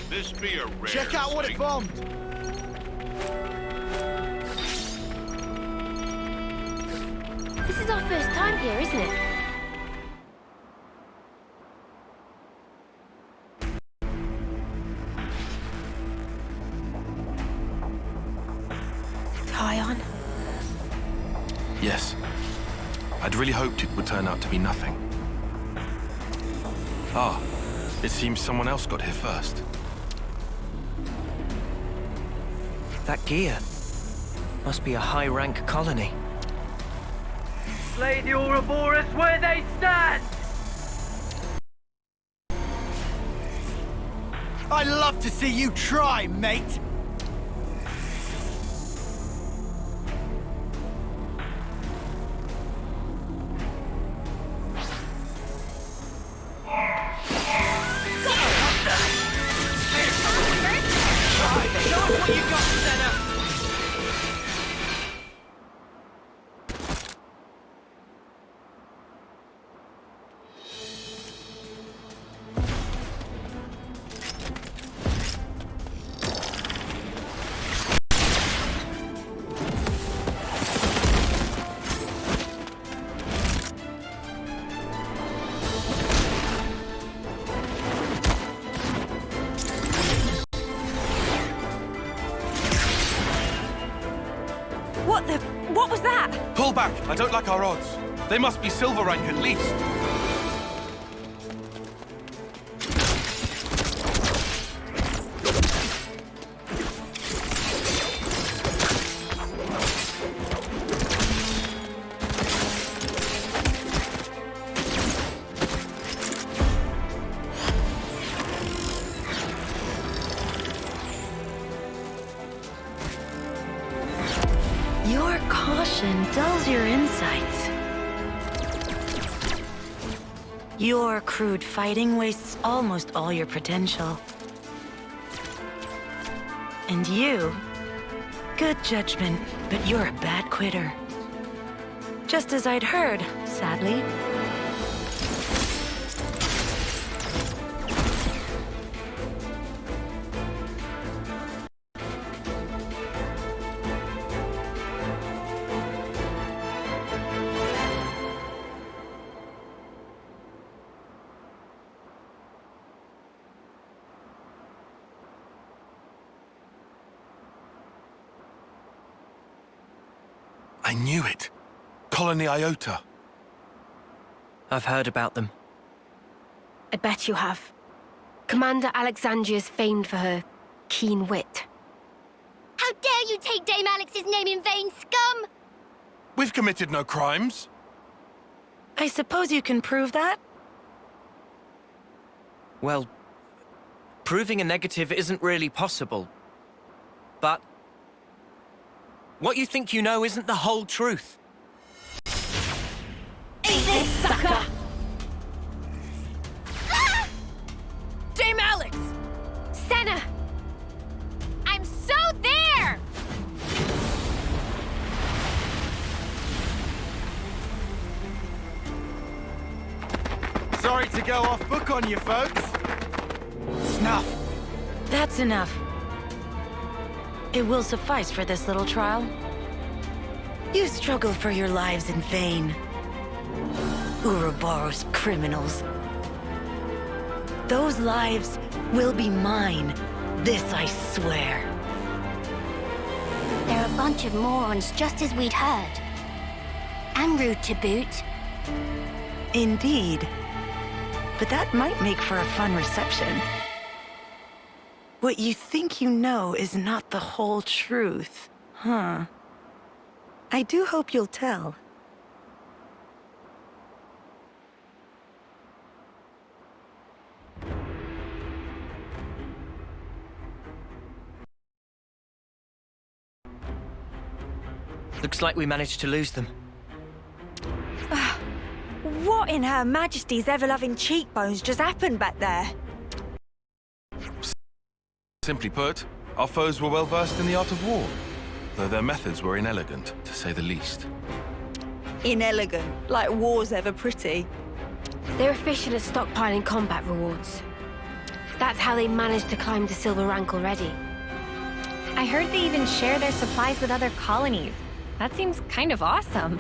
This be a rare Check out what it bombed! This is our first time here, isn't it? Tie on? Yes. I'd really hoped it would turn out to be nothing. Ah, it seems someone else got here first. That gear must be a high-rank colony. Slay the Ouroboros where they stand! I'd love to see you try, mate! What was that? Pull back! I don't like our odds. They must be silver rank at least. Your caution dulls your insights. Your crude fighting wastes almost all your potential. And you, good judgment, but you're a bad quitter. Just as I'd heard, sadly. I knew it. Colony Iota. I've heard about them. I bet you have. Commander Alexandria's famed for her keen wit. How dare you take Dame Alex's name in vain, scum! We've committed no crimes. I suppose you can prove that? Well, proving a negative isn't really possible. But what you think you know isn't the whole truth. Eat this, sucker! Ah! Dame Alex! Senna! I'm so there! Sorry to go off book on you, folks. Snuff. That's enough. It will suffice for this little trial. You struggle for your lives in vain. Ouroboros criminals. Those lives will be mine. This I swear. They're a bunch of morons, just as we'd heard. And rude to boot. Indeed. But that might make for a fun reception. What you think you know is not the whole truth, huh? I do hope you'll tell. Looks like we managed to lose them. What in Her Majesty's ever-loving cheekbones just happened back there? Simply put, our foes were well versed in the art of war. though their methods were inelegant, to say the least. Inelegant, like war's ever pretty. They're efficient at stockpiling combat rewards. That's how they managed to climb the silver rank already. I heard they even share their supplies with other colonies. That seems kind of awesome.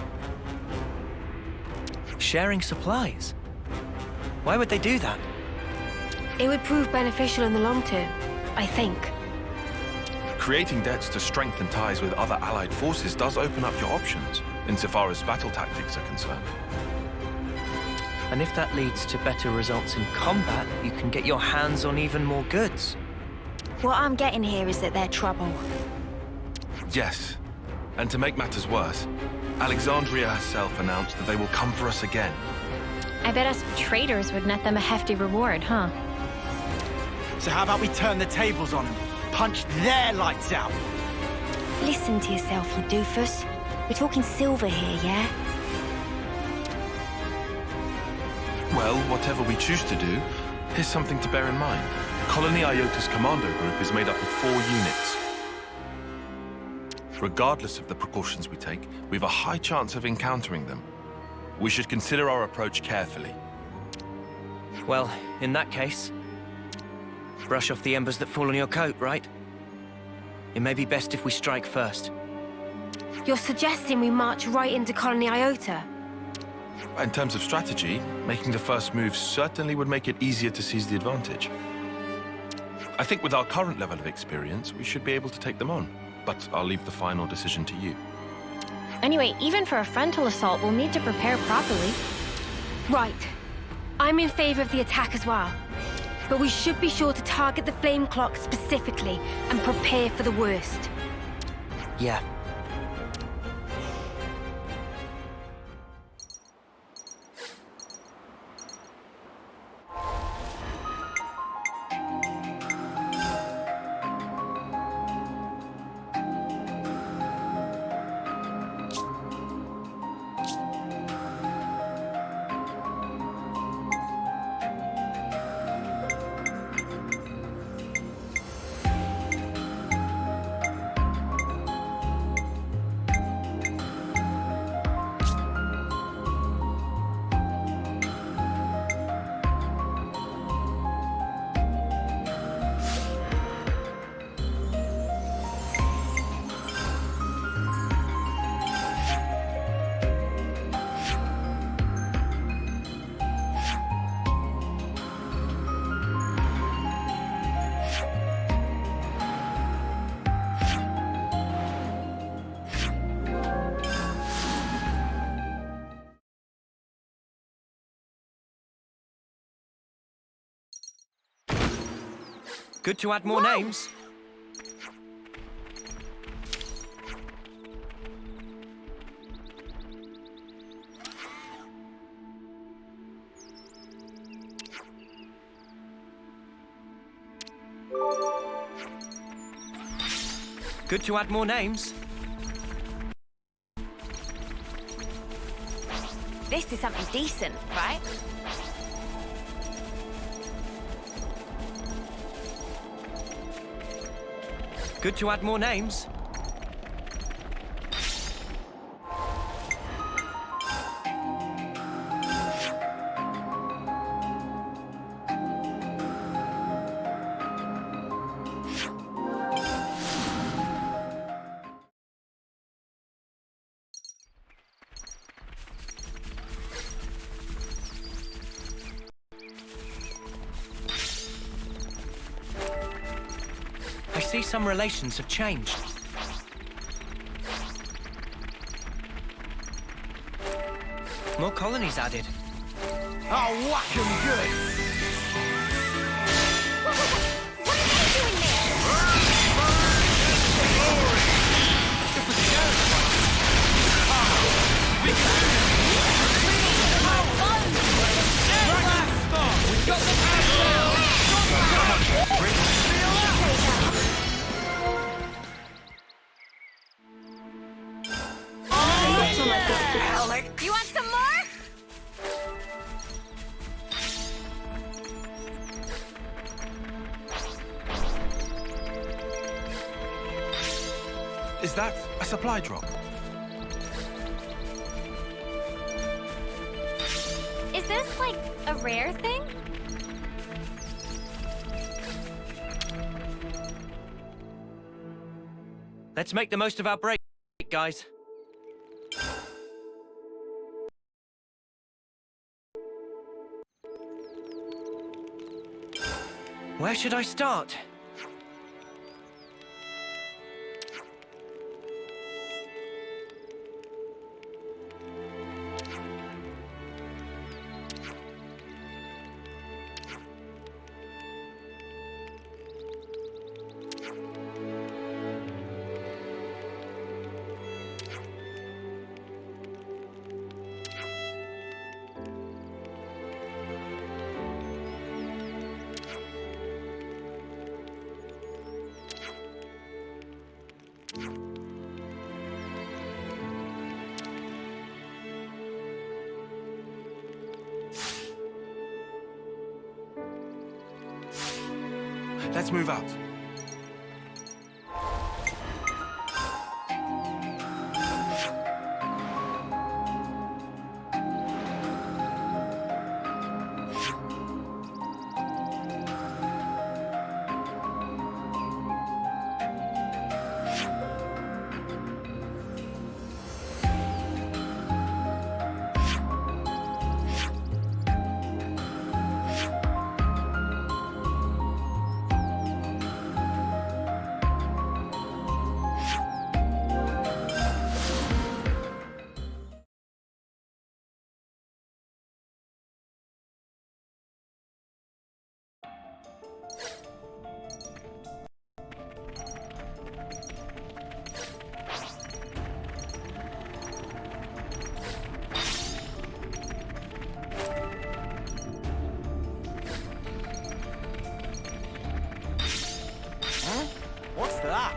Sharing supplies? Why would they do that? It would prove beneficial in the long term, I think. Creating debts to strengthen ties with other allied forces does open up your options, insofar as battle tactics are concerned. And if that leads to better results in combat, you can get your hands on even more goods. What I'm getting here is that they're trouble. Yes. And to make matters worse, Alexandria herself announced that they will come for us again. I bet us traitors would net them a hefty reward, huh? So how about we turn the tables on them? Punch their lights out! Listen to yourself, you doofus. We're talking silver here, yeah? Well, whatever we choose to do, here's something to bear in mind. Colony Iota's commando group is made up of 4 units. Regardless of the precautions we take, we've a high chance of encountering them. We should consider our approach carefully. Well, in that case, brush off the embers that fall on your coat, right? It may be best if we strike first. You're suggesting we march right into Colony Iota? In terms of strategy, making the first move certainly would make it easier to seize the advantage. I think with our current level of experience, we should be able to take them on. But I'll leave the final decision to you. Anyway, even for a frontal assault, we'll need to prepare properly. Right. I'm in favor of the attack as well. But we should be sure to target the flame clock specifically and prepare for the worst. Yeah. Good to add more names. Good to add more names. This is something decent, right? Good to add more names. I see some relations have changed. More colonies added. I'll whack 'em good! What are they doing You want some more? Is that a supply drop? Is this, like, a rare thing? Let's make the most of our break, guys. Where should I start? Let's move out. What's that?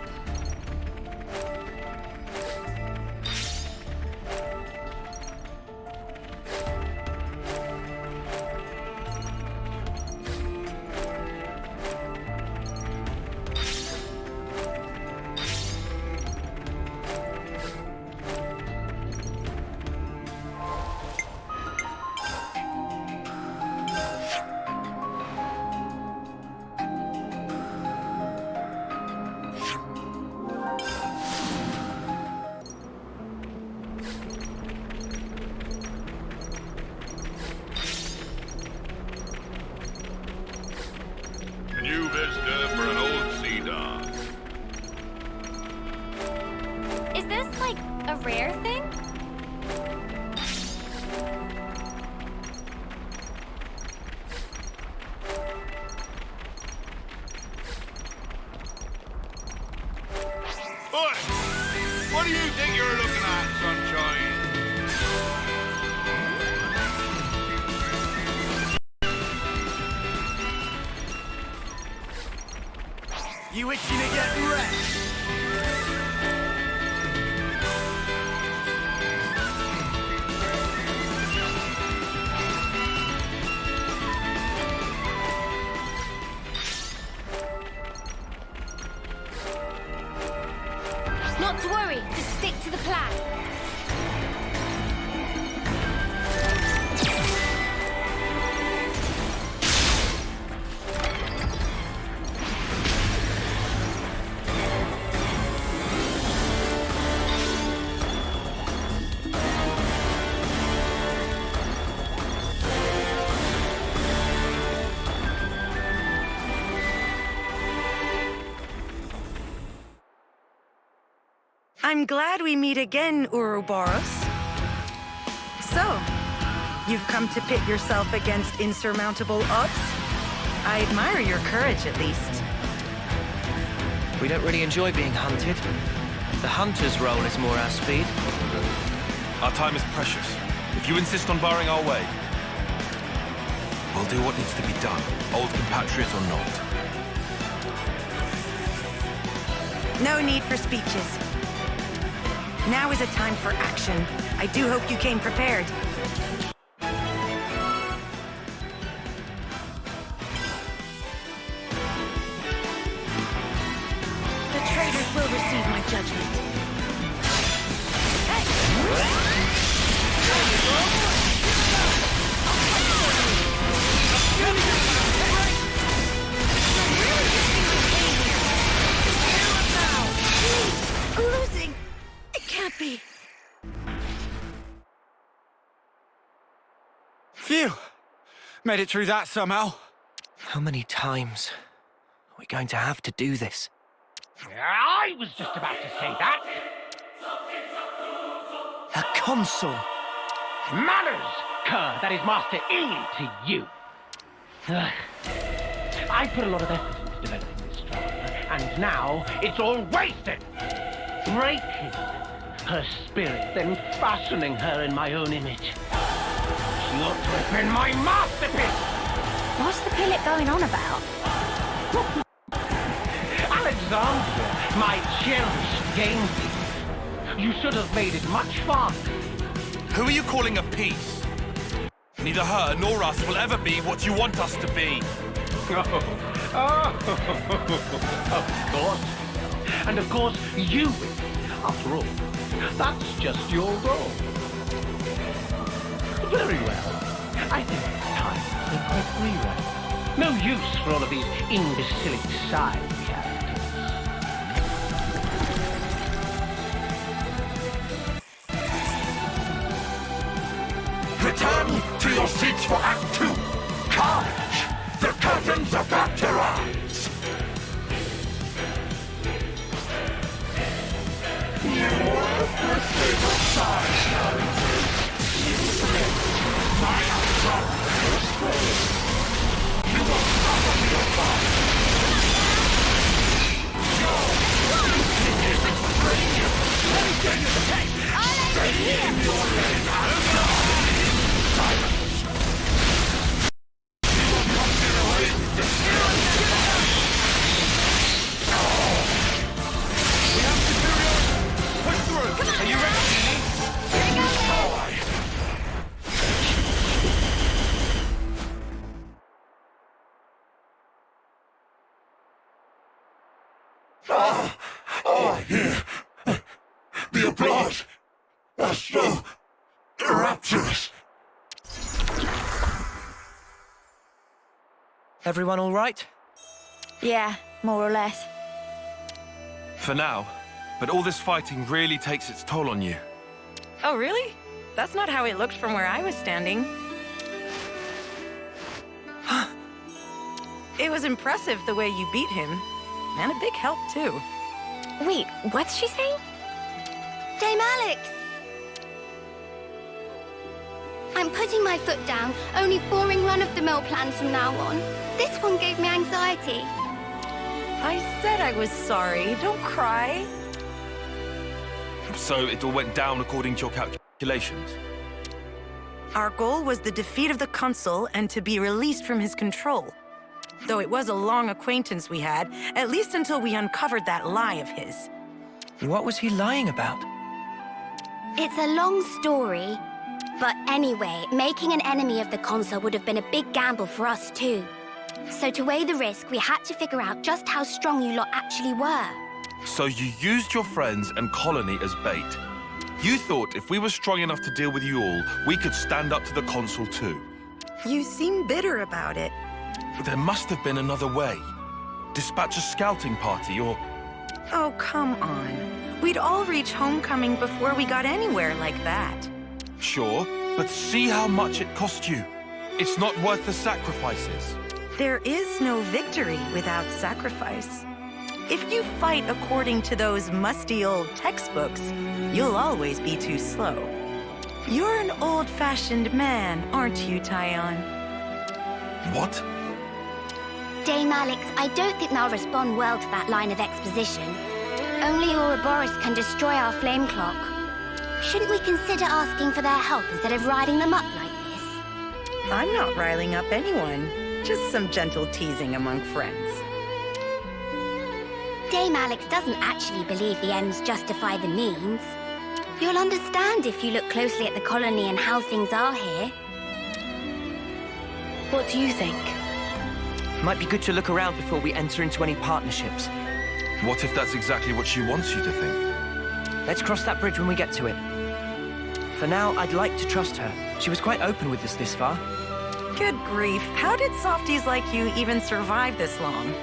A new visitor for an old sea dog. Is this, like, a rare thing? Oi! What do you think you're looking at, sunshine? You itching to get wrecked? Not to worry, just stick to the plan. I'm glad we meet again, Ouroboros. So, you've come to pit yourself against insurmountable odds? I admire your courage, at least. We don't really enjoy being hunted. The hunter's role is more our speed. Our time is precious. If you insist on barring our way, we'll do what needs to be done, old compatriot or not. No need for speeches. Now is a time for action. I do hope you came prepared. The traitors will receive my judgment. Phew! Made it through that somehow. How many times are we going to have to do this? I was just about to say that. A console! Manners, cur, that is Master E to you. Ugh. I put a lot of effort into developing this drama, and now it's all wasted. Breaking her spirit, then fashioning her in my own image. She ought to have been my masterpiece! What's the pilot going on about? Alexandria, my cherished game piece. You should have made it much faster. Who are you calling a piece? Neither her nor us will ever be what you want us to be. Of course. And of course, you will. After all, that's just your role. Very well. I think it's time for a quick rewrite. No use for all of these imbecilic side characters. Return to your seats for Act 2. Carnage! The curtains are about to rise. You worthless little side. My son is free. You will suffer your fate. Your extreme. Anything you take. Stay in your lane and die. Silence. You will consider it the spirit. We have superiority. Push through. Are you ready? The applause was so rapturous. Everyone all right? Yeah, more or less. For now. But all this fighting really takes its toll on you. Oh, really? That's not how it looked from where I was standing. It was impressive the way you beat him. And a big help, too. Wait, what's she saying? Dame Alex! I'm putting my foot down. Only boring run-of-the-mill plans from now on. This one gave me anxiety. I said I was sorry. Don't cry. So it all went down according to your calculations? Our goal was the defeat of the Consul and to be released from his control. Though it was a long acquaintance we had, at least until we uncovered that lie of his. What was he lying about? It's a long story. But anyway, making an enemy of the Consul would have been a big gamble for us too. So to weigh the risk, we had to figure out just how strong you lot actually were. So you used your friends and colony as bait. You thought if we were strong enough to deal with you all, we could stand up to the Consul too. You seem bitter about it. There must have been another way. Dispatch a scouting party or... Oh, come on. We'd all reach homecoming before we got anywhere like that. Sure, but see how much it cost you. It's not worth the sacrifices. There is no victory without sacrifice. If you fight according to those musty old textbooks, you'll always be too slow. You're an old-fashioned man, aren't you, Tyon? What? Dame Alex, I don't think they'll respond well to that line of exposition. Only Ouroboros can destroy our flame clock. Shouldn't we consider asking for their help instead of riding them up like this? I'm not riling up anyone. Just some gentle teasing among friends. Dame Alex doesn't actually believe the ends justify the means. You'll understand if you look closely at the colony and how things are here. What do you think? Might be good to look around before we enter into any partnerships. What if that's exactly what she wants you to think? Let's cross that bridge when we get to it. For now, I'd like to trust her. She was quite open with us this far. Good grief. How did softies like you even survive this long?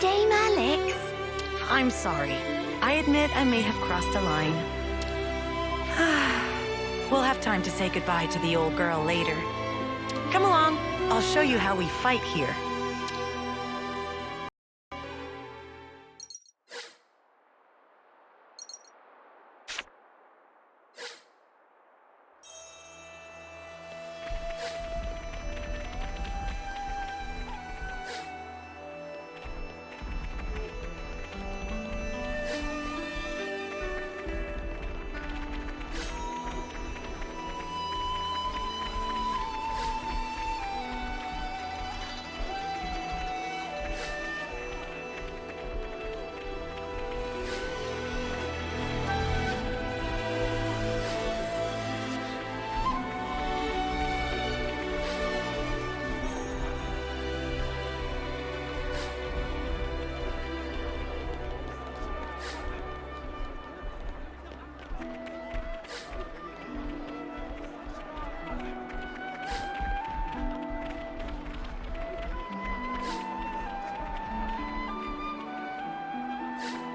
Dame Alex? I'm sorry. I admit I may have crossed a line. We'll have time to say goodbye to the old girl later. Come along. I'll show you how we fight here.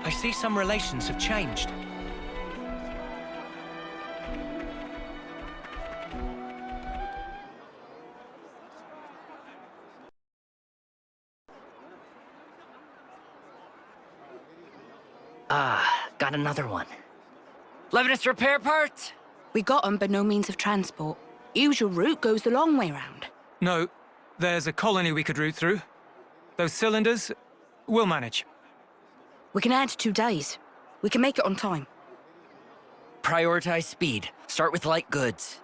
I see some relations have changed. Got another one. Levinus repair parts? We got them, but no means of transport. Usual route goes the long way round. No, there's a colony we could route through. Those cylinders, we'll manage. We can add 2 days. We can make it on time. Prioritize speed. Start with light goods.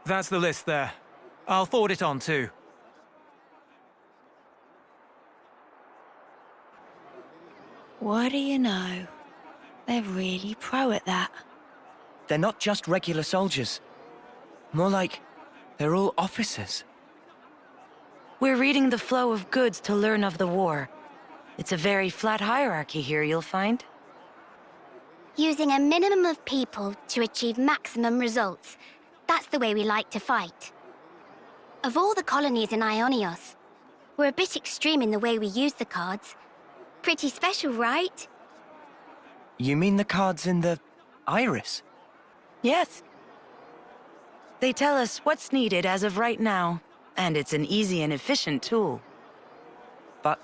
That's the list there. I'll forward it on too. What do you know? They're really pro at that. They're not just regular soldiers. More like they're all officers. We're reading the flow of goods to learn of the war. It's a very flat hierarchy here, you'll find. Using a minimum of people to achieve maximum results. That's the way we like to fight. Of all the colonies in Ionios, we're a bit extreme in the way we use the cards. Pretty special, right? You mean the cards in the iris? Yes. They tell us what's needed as of right now, and it's an easy and efficient tool. But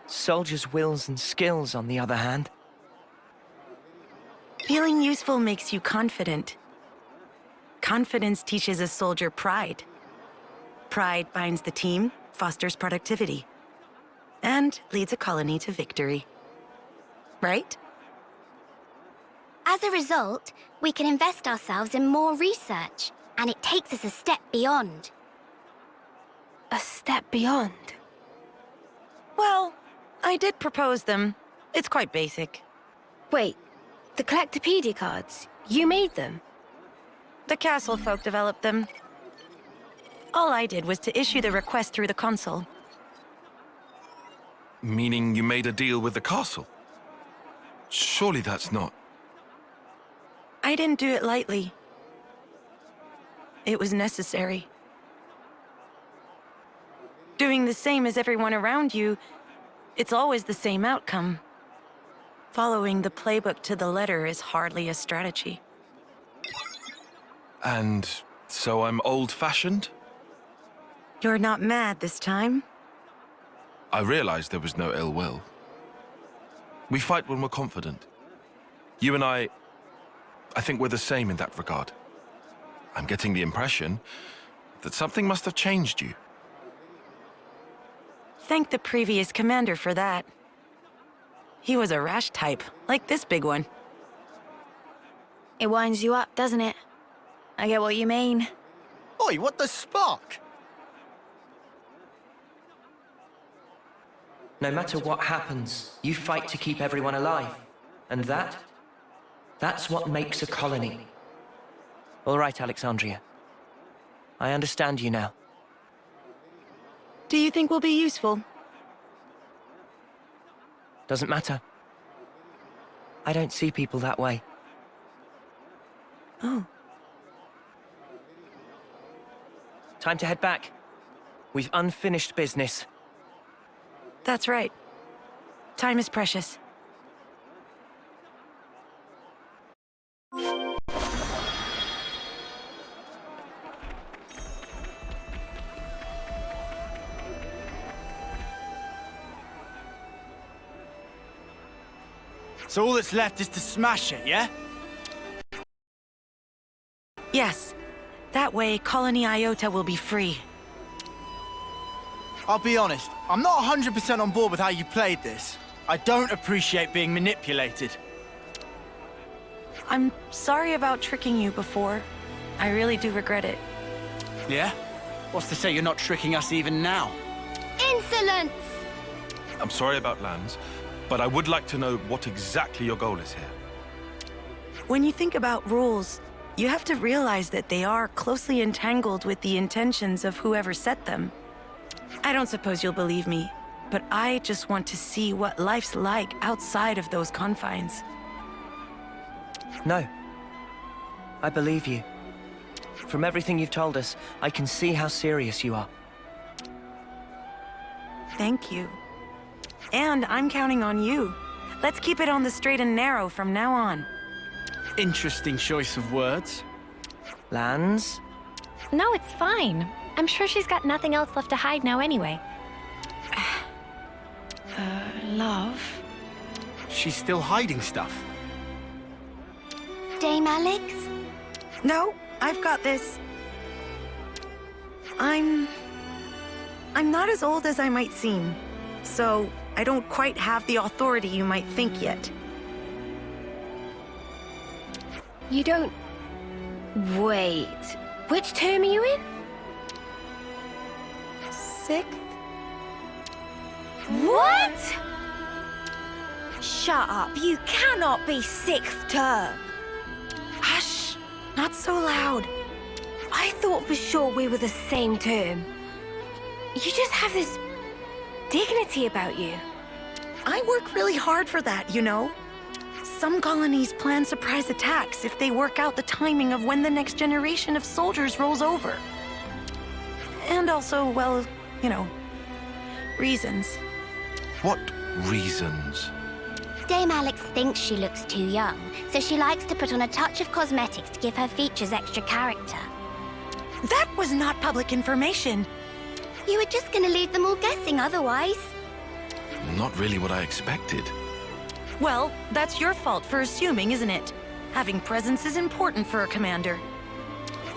soldiers' wills and skills, on the other hand. Feeling useful makes you confident. Confidence teaches a soldier pride. Pride binds the team, fosters productivity, and leads a colony to victory. Right? As a result, we can invest ourselves in more research, and it takes us a step beyond. A step beyond. Well, I did propose them. It's quite basic. Wait, the Collectopedia cards, you made them? The castle folk developed them. All I did was to issue the request through the console. Meaning you made a deal with the castle? Surely that's not... I didn't do it lightly. It was necessary. Doing the same as everyone around you, it's always the same outcome. Following the playbook to the letter is hardly a strategy. And so I'm old-fashioned? You're not mad this time? I realized there was no ill will. We fight when we're confident. You and I think we're the same in that regard. I'm getting the impression that something must have changed you. Thank the previous commander for that. He was a rash type, like this big one. It winds you up, doesn't it? I get what you mean. Oi, what the spark? No matter what happens, you fight to keep everyone alive. And that's what makes a colony. All right, Alexandria. I understand you now. Do you think we'll be useful? Doesn't matter. I don't see people that way. Oh. Time to head back. We've unfinished business. That's right. Time is precious. So all that's left is to smash it, yeah? Yes. That way, Colony Iota will be free. I'll be honest, I'm not 100% on board with how you played this. I don't appreciate being manipulated. I'm sorry about tricking you before. I really do regret it. Yeah? What's to say you're not tricking us even now? Insolence! I'm sorry about Lands, but I would like to know what exactly your goal is here. When you think about rules, you have to realize that they are closely entangled with the intentions of whoever set them. I don't suppose you'll believe me, but I just want to see what life's like outside of those confines. No. I believe you. From everything you've told us, I can see how serious you are. Thank you. And I'm counting on you. Let's keep it on the straight and narrow from now on. Interesting choice of words. Lands? No, it's fine. I'm sure she's got nothing else left to hide now anyway. Love? She's still hiding stuff. Dame Alex? No, I've got this. I'm not as old as I might seem, so I don't quite have the authority you might think yet. You don't... Wait. Which term are you in? Sixth? What? Shut up. You cannot be 6th term. Hush! Not so loud. I thought for sure we were the same term. You just have this dignity about you. I work really hard for that, you know? Some colonies plan surprise attacks if they work out the timing of when the next generation of soldiers rolls over. And also, well, you know, reasons. What reasons? Dame Alex thinks she looks too young, so she likes to put on a touch of cosmetics to give her features extra character. That was not public information. You were just gonna leave them all guessing otherwise. Not really what I expected. Well, that's your fault for assuming, isn't it? Having presence is important for a commander.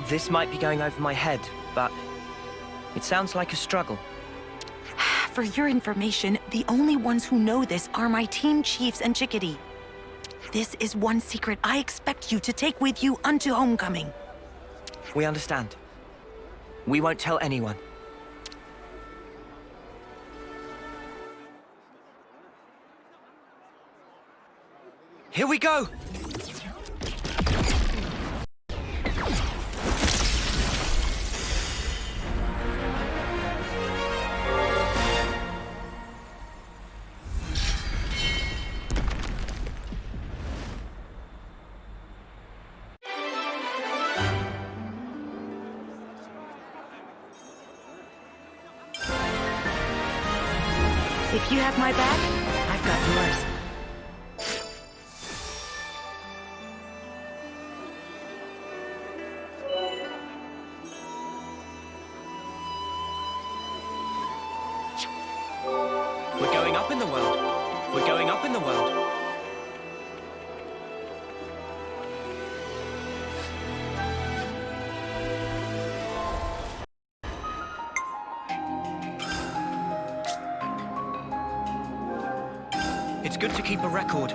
This might be going over my head, but it sounds like a struggle. For your information, the only ones who know this are my team chiefs and Chickadee. This is one secret I expect you to take with you unto homecoming. We understand. We won't tell anyone. Here we go! If you have my back, I've got yours. We're going up in the world. We're going up in the world. It's good to keep a record.